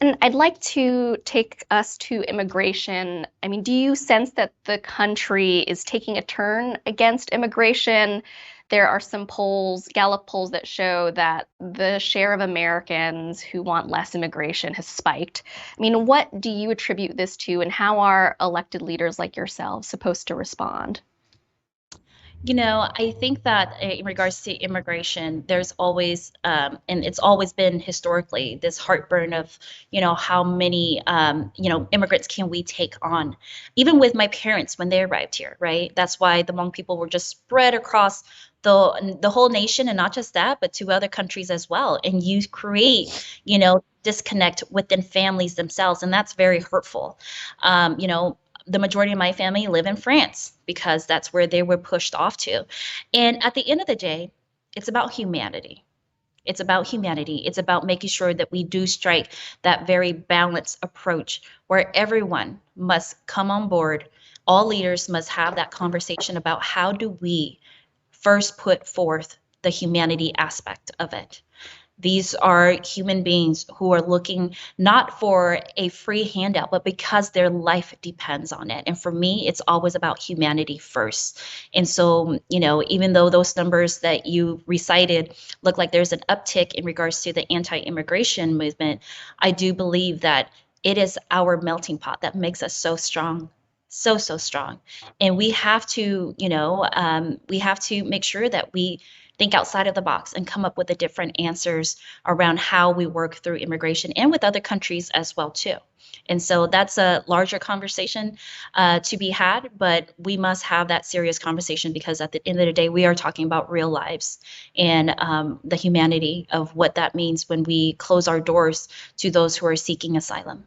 And I'd like to take us to immigration. I mean, do you sense that the country is taking a turn against immigration? There are some polls, Gallup polls, that show that the share of Americans who want less immigration has spiked. I mean, what do you attribute this to, and how are elected leaders like yourselves supposed to respond? I think that in regards to immigration, there's always, and it's always been historically, this heartburn of, how many, immigrants can we take on? Even with my parents when they arrived here, right? That's why the Hmong people were just spread across the whole nation, and not just that, but to other countries as well. And you create, disconnect within families themselves, and that's very hurtful. The majority of my family live in France because that's where they were pushed off to. And at the end of the day, it's about humanity. It's about humanity. It's about making sure that we do strike that very balanced approach where everyone must come on board. All leaders must have that conversation about how do we first put forth the humanity aspect of it. These are human beings who are looking not for a free handout, but because their life depends on it. And for me, it's always about humanity first. And so, even though those numbers that you recited look like there's an uptick in regards to the anti-immigration movement, I do believe that it is our melting pot that makes us so strong. So strong. And we have to make sure that we think outside of the box and come up with the different answers around how we work through immigration and with other countries as well too. And so that's a larger conversation to be had, but we must have that serious conversation because at the end of the day, we are talking about real lives and the humanity of what that means when we close our doors to those who are seeking asylum.